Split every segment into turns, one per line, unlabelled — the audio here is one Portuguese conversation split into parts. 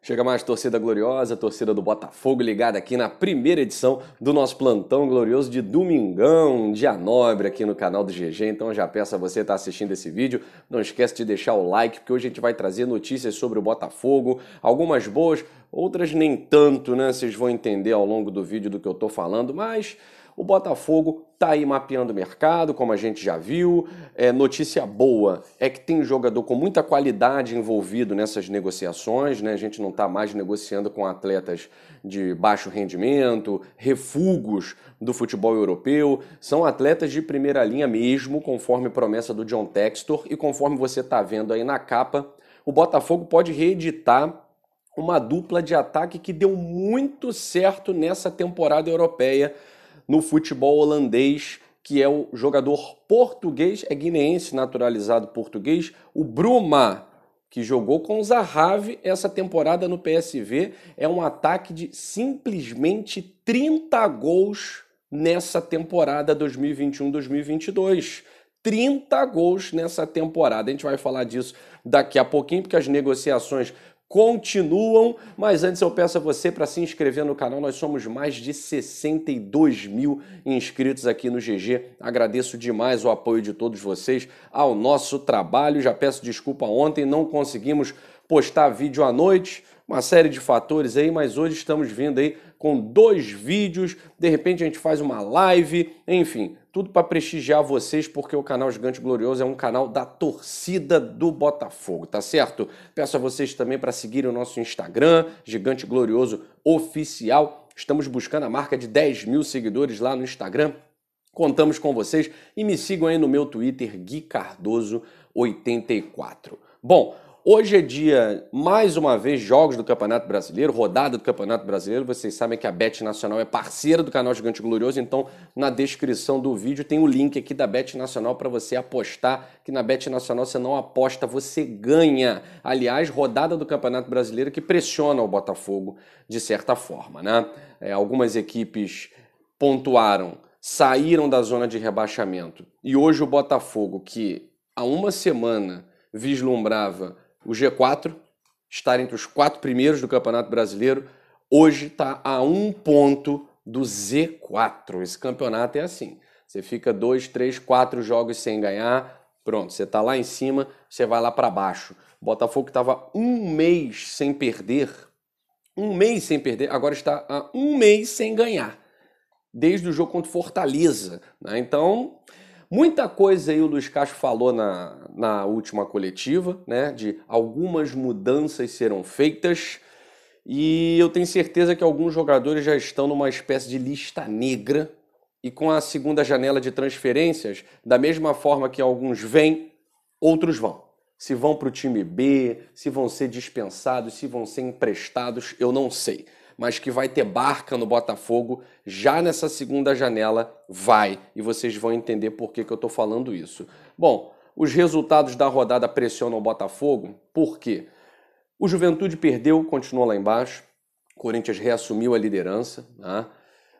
Chega mais torcida gloriosa, torcida do Botafogo ligada aqui na primeira edição do nosso plantão glorioso de domingão, dia nobre aqui no canal do GG. Então já peço a você estar assistindo esse vídeo, não esquece de deixar o like, porque hoje a gente vai trazer notícias sobre o Botafogo, algumas boas, outras nem tanto, né? Vocês vão entender ao longo do vídeo do que eu tô falando, mas o Botafogo tá aí mapeando o mercado, como a gente já viu. Notícia boa é que tem jogador com muita qualidade envolvido nessas negociações, né? A gente não está mais negociando com atletas de baixo rendimento, refugos do futebol europeu. São atletas de primeira linha mesmo, conforme promessa do John Textor. E conforme você está vendo aí na capa, o Botafogo pode reeditar uma dupla de ataque que deu muito certo nessa temporada europeia no futebol holandês, que é o jogador português, guineense, naturalizado português, o Bruma, que jogou com o Zahavi essa temporada no PSV. É um ataque de simplesmente 30 gols nessa temporada 2021-2022. 30 gols nessa temporada. A gente vai falar disso daqui a pouquinho, porque as negociações continuam, mas antes eu peço a você para se inscrever no canal. Nós somos mais de 62 mil inscritos aqui no GG. Agradeço demais o apoio de todos vocês ao nosso trabalho. Já peço desculpa, ontem não conseguimos postar vídeo à noite, uma série de fatores aí, mas hoje estamos vindo aí com 2 vídeos, de repente a gente faz uma live, enfim, tudo para prestigiar vocês, porque o canal Gigante Glorioso é um canal da torcida do Botafogo, tá certo? Peço a vocês também para seguirem o nosso Instagram, Gigante Glorioso Oficial. Estamos buscando a marca de 10 mil seguidores lá no Instagram. Contamos com vocês e me sigam aí no meu Twitter, Gui Cardoso 84. Bom, hoje é dia, mais uma vez, jogos do Campeonato Brasileiro, rodada do Campeonato Brasileiro. Vocês sabem que a Bet Nacional é parceira do canal Gigante Glorioso, então na descrição do vídeo tem o link aqui da Bet Nacional para você apostar, que na Bet Nacional você não aposta, você ganha. Aliás, rodada do Campeonato Brasileiro que pressiona o Botafogo de certa forma, né? Algumas equipes pontuaram, saíram da zona de rebaixamento, e hoje o Botafogo, que há uma semana vislumbrava o G4, estar entre os 4 primeiros do Campeonato Brasileiro, hoje está a 1 ponto do Z4. Esse campeonato é assim, você fica 2, 3, 4 jogos sem ganhar, pronto, você está lá em cima, você vai lá para baixo. O Botafogo estava 1 mês sem perder, agora está há 1 mês sem ganhar, desde o jogo contra o Fortaleza, né? Então, muita coisa aí o Luiz Castro falou na última coletiva, né? De algumas mudanças serão feitas, e eu tenho certeza que alguns jogadores já estão numa espécie de lista negra, e com a segunda janela de transferências, da mesma forma que alguns vêm, outros vão. Se vão para o time B, se vão ser dispensados, se vão ser emprestados, eu não sei. Mas que vai ter barca no Botafogo já nessa segunda janela, vai. E vocês vão entender por que eu estou falando isso. Bom, os resultados da rodada pressionam o Botafogo, por quê? O Juventude perdeu, continuou lá embaixo. O Corinthians reassumiu a liderança, né?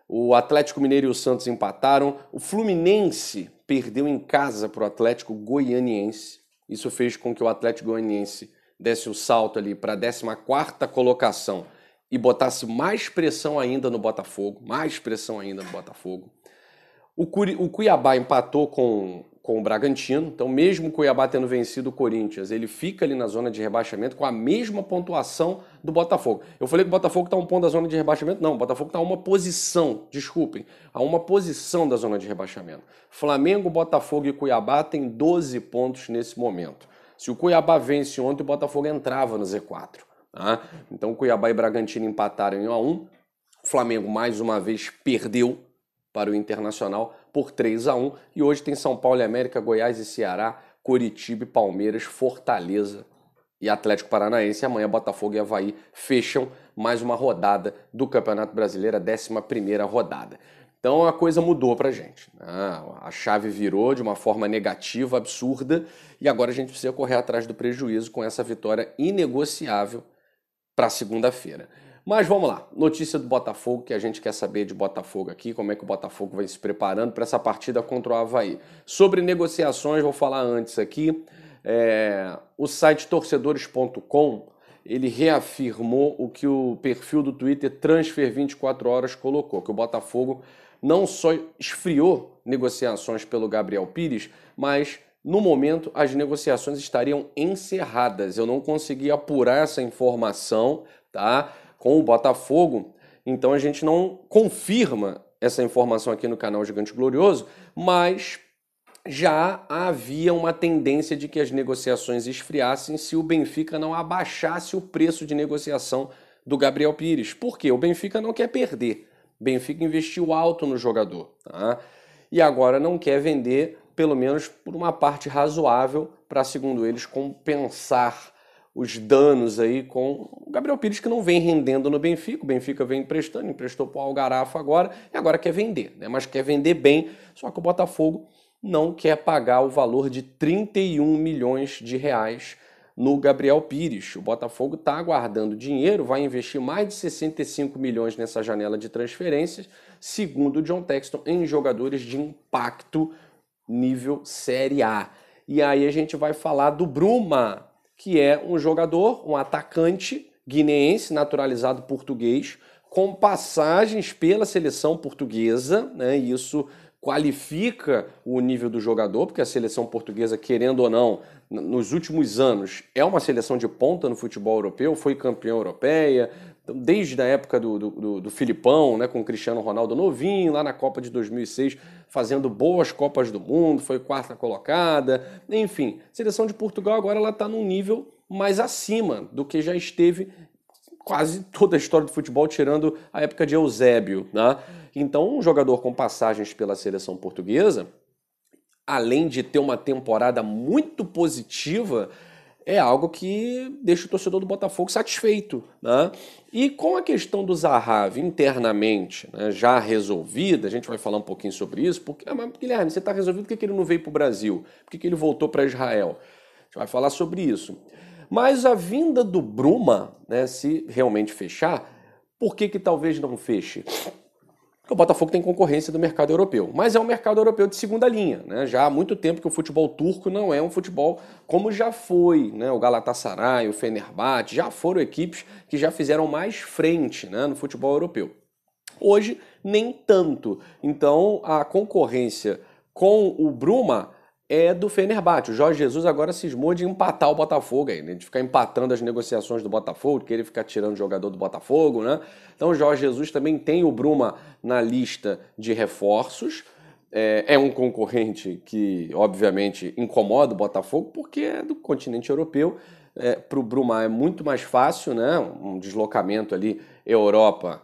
O Atlético Mineiro e o Santos empataram. O Fluminense perdeu em casa para o Atlético Goianiense. Isso fez com que o Atlético Goianiense desse o salto ali para a 14ª colocação e botasse mais pressão ainda no Botafogo, O Cuiabá empatou com o Bragantino, então mesmo o Cuiabá tendo vencido o Corinthians, ele fica ali na zona de rebaixamento com a mesma pontuação do Botafogo. Eu falei que o Botafogo está a 1 ponto da zona de rebaixamento? Não, o Botafogo está a uma posição, a uma posição da zona de rebaixamento. Flamengo, Botafogo e Cuiabá têm 12 pontos nesse momento. Se o Cuiabá vence ontem, o Botafogo entrava no Z4. Tá? Então Cuiabá e Bragantino empataram em 1 a 1. O Flamengo mais uma vez perdeu para o Internacional por 3 a 1. E hoje tem São Paulo e América, Goiás e Ceará, Coritiba e Palmeiras, Fortaleza e Atlético Paranaense. Amanhã Botafogo e Avaí fecham mais uma rodada do Campeonato Brasileiro, a 11ª rodada. Então a coisa mudou pra gente. A chave virou de uma forma negativa, absurda, e agora a gente precisa correr atrás do prejuízo com essa vitória inegociável para segunda-feira. Mas vamos lá, notícia do Botafogo, que a gente quer saber de Botafogo aqui, como é que o Botafogo vai se preparando para essa partida contra o Avaí. Sobre negociações, vou falar antes aqui, o site torcedores.com, ele reafirmou o que o perfil do Twitter Transfer 24 Horas colocou, que o Botafogo não só esfriou negociações pelo Gabriel Pires, mas no momento as negociações estariam encerradas. Eu não consegui apurar essa informação, tá, com o Botafogo, então a gente não confirma essa informação aqui no canal Gigante Glorioso, mas já havia uma tendência de que as negociações esfriassem se o Benfica não abaixasse o preço de negociação do Gabriel Pires. Por quê? O Benfica não quer perder. O Benfica investiu alto no jogador, tá? E agora não quer vender, pelo menos por uma parte razoável, para, segundo eles, compensar os danos aí com o Gabriel Pires, que não vem rendendo no Benfica. O Benfica vem emprestando, emprestou para o Algarrafa agora, e agora quer vender, né? Mas quer vender bem, só que o Botafogo não quer pagar o valor de 31 milhões de reais no Gabriel Pires. O Botafogo está aguardando dinheiro, vai investir mais de 65 milhões nessa janela de transferências, segundo o John Texton, em jogadores de impacto nível Série A. E aí a gente vai falar do Bruma, que é um jogador, um atacante guineense, naturalizado português, com passagens pela seleção portuguesa, né? E isso qualifica o nível do jogador, porque a seleção portuguesa, querendo ou não, nos últimos anos é uma seleção de ponta no futebol europeu, foi campeã europeia, desde a época do Filipão, né, com o Cristiano Ronaldo novinho, lá na Copa de 2006, fazendo boas Copas do Mundo, foi quarta colocada, enfim. A seleção de Portugal agora ela está num nível mais acima do que já esteve quase toda a história do futebol, tirando a época de Eusébio, né? Então, um jogador com passagens pela seleção portuguesa, além de ter uma temporada muito positiva, é algo que deixa o torcedor do Botafogo satisfeito, né? E com a questão do Zahavi internamente, né, já resolvida, a gente vai falar um pouquinho sobre isso, porque, mas, Guilherme, você está resolvido, por que ele não veio para o Brasil? Por que ele voltou para Israel? A gente vai falar sobre isso. Mas a vinda do Bruma, né, se realmente fechar, por que talvez não feche? Porque o Botafogo tem concorrência do mercado europeu, mas é um mercado europeu de segunda linha, né? Já há muito tempo que o futebol turco não é um futebol como já foi, né? O Galatasaray, o Fenerbahçe, já foram equipes que já fizeram mais frente, né, no futebol europeu. Hoje, nem tanto. Então, a concorrência com o Bruma é do Fenerbahçe. O Jorge Jesus agora cismou de empatar o Botafogo aí, né? De ficar empatando as negociações do Botafogo, de querer ficar tirando o jogador do Botafogo, né? Então o Jorge Jesus também tem o Bruma na lista de reforços. É um concorrente que, obviamente, incomoda o Botafogo, porque é do continente europeu. Para o Bruma é muito mais fácil, né? Um deslocamento ali, Europa,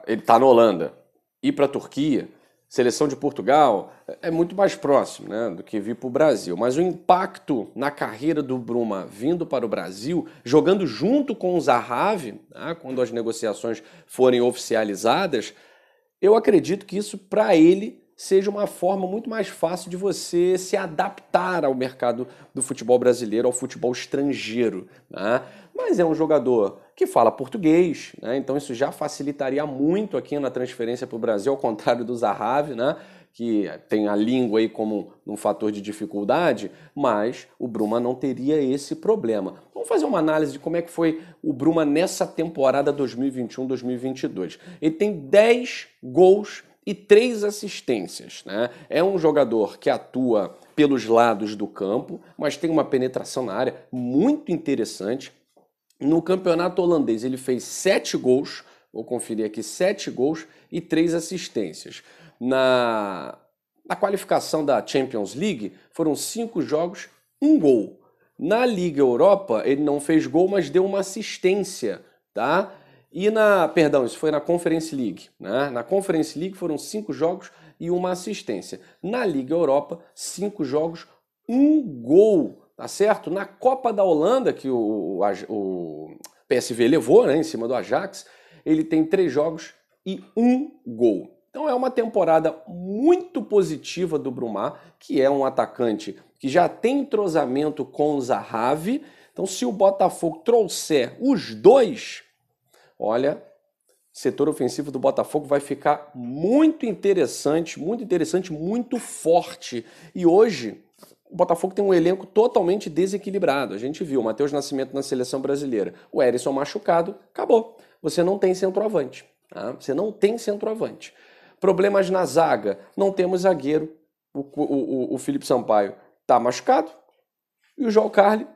ele está na Holanda, ir para a Turquia, seleção de Portugal, é muito mais próximo, né, do que vir para o Brasil. Mas o impacto na carreira do Bruma vindo para o Brasil, jogando junto com o Zahavi, né, quando as negociações forem oficializadas, eu acredito que isso, para ele, seja uma forma muito mais fácil de você se adaptar ao mercado do futebol brasileiro, ao futebol estrangeiro, né? Mas é um jogador que fala português, né? Então isso já facilitaria muito aqui na transferência para o Brasil, ao contrário do Zahavi, né, que tem a língua aí como um fator de dificuldade, mas o Bruma não teria esse problema. Vamos fazer uma análise de como é que foi o Bruma nessa temporada 2021-2022. Ele tem 10 gols e 3 assistências, né? É um jogador que atua pelos lados do campo, mas tem uma penetração na área muito interessante. No campeonato holandês ele fez 7 gols, vou conferir aqui, 7 gols e 3 assistências. Na qualificação da Champions League foram 5 jogos, 1 gol. Na Liga Europa ele não fez gol, mas deu uma assistência, tá? E perdão, isso foi na Conference League, né? Na Conference League foram 5 jogos e 1 assistência. Na Liga Europa, 5 jogos, 1 gol, tá certo? Na Copa da Holanda, que o PSV levou, né, em cima do Ajax, ele tem 3 jogos e 1 gol. Então é uma temporada muito positiva do Bruma, que é um atacante que já tem entrosamento com o Zahavi. Então se o Botafogo trouxer os dois, olha, o setor ofensivo do Botafogo vai ficar muito interessante, muito forte. E hoje, o Botafogo tem um elenco totalmente desequilibrado. A gente viu o Matheus Nascimento na seleção brasileira, o Herisson machucado, acabou. Você não tem centroavante. Tá? Você não tem centroavante. Problemas na zaga, não temos zagueiro. O Felipe Sampaio está machucado e o João Carli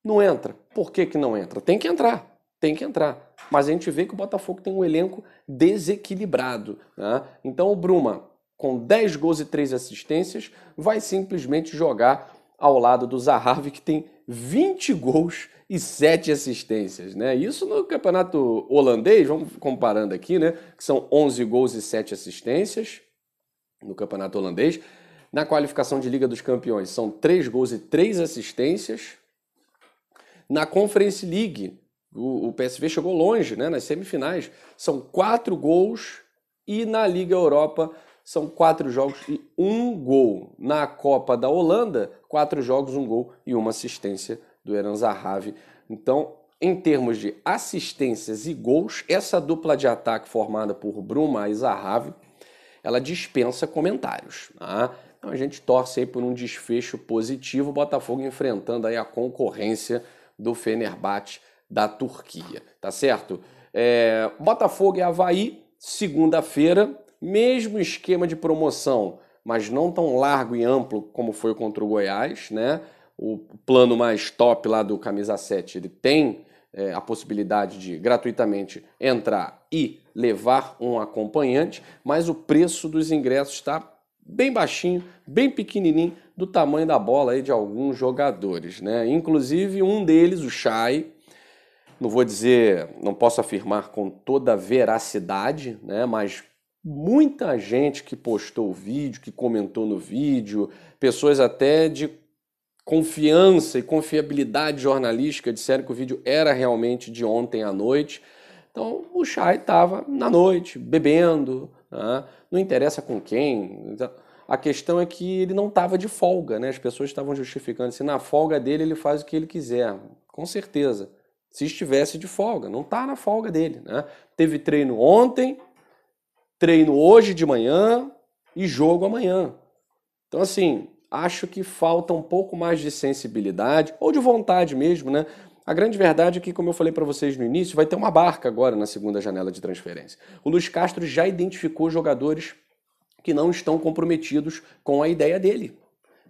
não entra. Por que que não entra? Tem que entrar. Tem que entrar. Mas a gente vê que o Botafogo tem um elenco desequilibrado. Né? Então o Bruma, com 10 gols e 3 assistências, vai simplesmente jogar ao lado do Zahavi, que tem 20 gols e 7 assistências. Né? Isso no campeonato holandês, vamos comparando aqui, né? Que são 11 gols e 7 assistências no campeonato holandês. Na qualificação de Liga dos Campeões, são 3 gols e 3 assistências. Na Conference League, o PSV chegou longe, né, nas semifinais. São 4 gols e na Liga Europa são 4 jogos e 1 gol. Na Copa da Holanda, 4 jogos, 1 gol e 1 assistência do Eran Zahavi. Então, em termos de assistências e gols, essa dupla de ataque formada por Bruma e Zahavi, ela dispensa comentários. Tá? Então a gente torce aí por um desfecho positivo, o Botafogo enfrentando aí a concorrência do Fenerbahçe da Turquia, tá certo? Botafogo e Avaí, segunda-feira, mesmo esquema de promoção, mas não tão largo e amplo como foi contra o Goiás, né? O plano mais top lá do Camisa 7, ele tem a possibilidade de gratuitamente entrar e levar um acompanhante, mas o preço dos ingressos está bem baixinho, bem pequenininho, do tamanho da bola aí de alguns jogadores, né? Inclusive um deles, o Chay, não vou dizer, não posso afirmar com toda a veracidade, né? Mas muita gente que postou o vídeo, que comentou no vídeo, pessoas até de confiança e confiabilidade jornalística disseram que o vídeo era realmente de ontem à noite. Então o Chay estava na noite, bebendo, né? Não interessa com quem. A questão é que ele não estava de folga, né? As pessoas estavam justificando se na folga dele ele faz o que ele quiser. Com certeza. Se estivesse de folga, não está na folga dele, né? Teve treino ontem, treino hoje de manhã e jogo amanhã. Então assim, acho que falta um pouco mais de sensibilidade, ou de vontade mesmo, né? A grande verdade é que, como eu falei para vocês no início, vai ter uma barca agora na segunda janela de transferência. O Luiz Castro já identificou jogadores que não estão comprometidos com a ideia dele,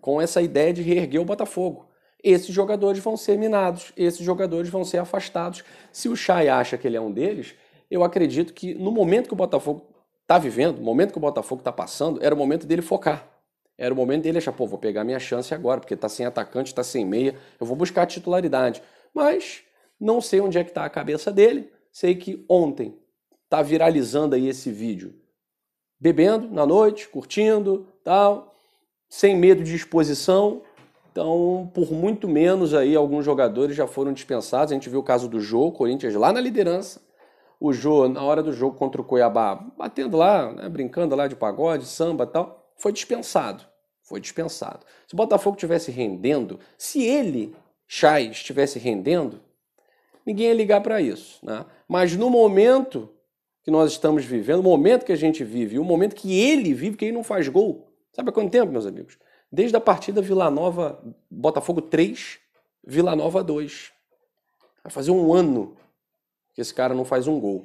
com essa ideia de reerguer o Botafogo. Esses jogadores vão ser minados, esses jogadores vão ser afastados. Se o Chay acha que ele é um deles, eu acredito que no momento que o Botafogo está vivendo, no momento que o Botafogo está passando, era o momento dele focar. Era o momento dele achar, pô, vou pegar minha chance agora, porque tá sem atacante, tá sem meia, eu vou buscar a titularidade. Mas não sei onde é que tá a cabeça dele, sei que ontem tá viralizando aí esse vídeo. Bebendo na noite, curtindo, tal, sem medo de exposição. Então, por muito menos aí, alguns jogadores já foram dispensados. A gente viu o caso do Jô, Corinthians lá na liderança. O Jô, na hora do jogo contra o Cuiabá, batendo lá, né, brincando lá de pagode, samba e tal, foi dispensado. Foi dispensado. Se o Botafogo estivesse rendendo, se ele, Chay, estivesse rendendo, ninguém ia ligar para isso. Né? Mas no momento que nós estamos vivendo, o momento que a gente vive, o momento que ele vive, que ele não faz gol, sabe há quanto tempo, meus amigos? Desde a partida Vila Nova, Botafogo 3, Vila Nova 2. Vai fazer um ano que esse cara não faz um gol.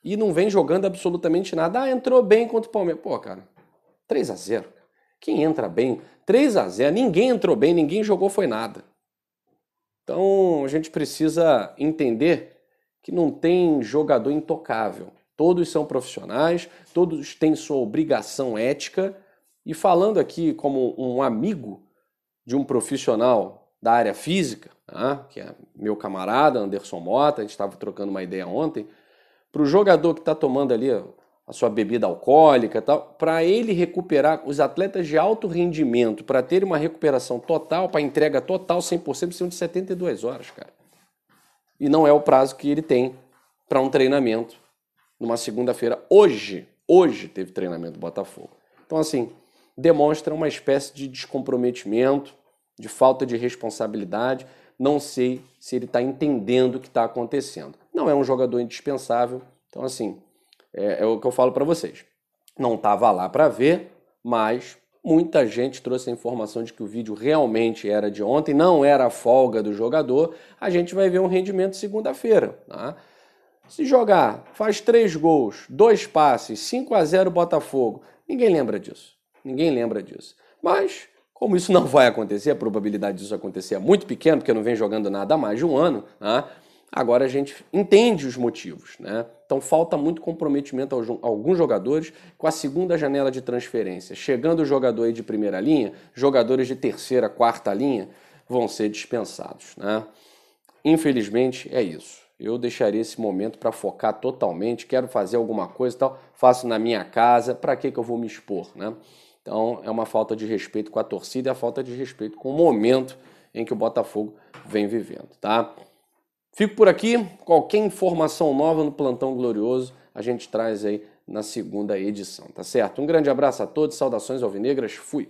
E não vem jogando absolutamente nada. Ah, entrou bem contra o Palmeiras. Pô, cara, 3-0. Quem entra bem? 3-0. Ninguém entrou bem, ninguém jogou foi nada. Então a gente precisa entender que não tem jogador intocável. Todos são profissionais, todos têm sua obrigação ética. E falando aqui como um amigo de um profissional da área física, tá? Que é meu camarada Anderson Mota, a gente estava trocando uma ideia ontem, para o jogador que está tomando ali a sua bebida alcoólica, para ele recuperar, os atletas de alto rendimento, para ter uma recuperação total, para entrega total, 100%, precisam de 72 horas, cara. E não é o prazo que ele tem para um treinamento numa segunda-feira. Hoje teve treinamento do Botafogo. Então, assim, demonstra uma espécie de descomprometimento, de falta de responsabilidade. Não sei se ele está entendendo o que está acontecendo. Não é um jogador indispensável. Então, assim, é o que eu falo para vocês. Não estava lá para ver, mas muita gente trouxe a informação de que o vídeo realmente era de ontem, não era a folga do jogador, a gente vai ver um rendimento segunda-feira, tá? Se jogar, faz 3 gols, 2 passes, 5-0 Botafogo, ninguém lembra disso. Ninguém lembra disso. Mas, como isso não vai acontecer, a probabilidade disso acontecer é muito pequena, porque não vem jogando nada há mais de um ano, né? Agora a gente entende os motivos, né? Então falta muito comprometimento a alguns jogadores com a segunda janela de transferência. Chegando o jogador aí de primeira linha, jogadores de terceira, quarta linha vão ser dispensados, né? Infelizmente é isso. Eu deixaria esse momento para focar totalmente, quero fazer alguma coisa e tal, faço na minha casa, para que eu vou me expor, né? Então é uma falta de respeito com a torcida e a falta de respeito com o momento em que o Botafogo vem vivendo, tá? Fico por aqui, qualquer informação nova no Plantão Glorioso a gente traz aí na segunda edição, tá certo? Um grande abraço a todos, saudações alvinegras, fui!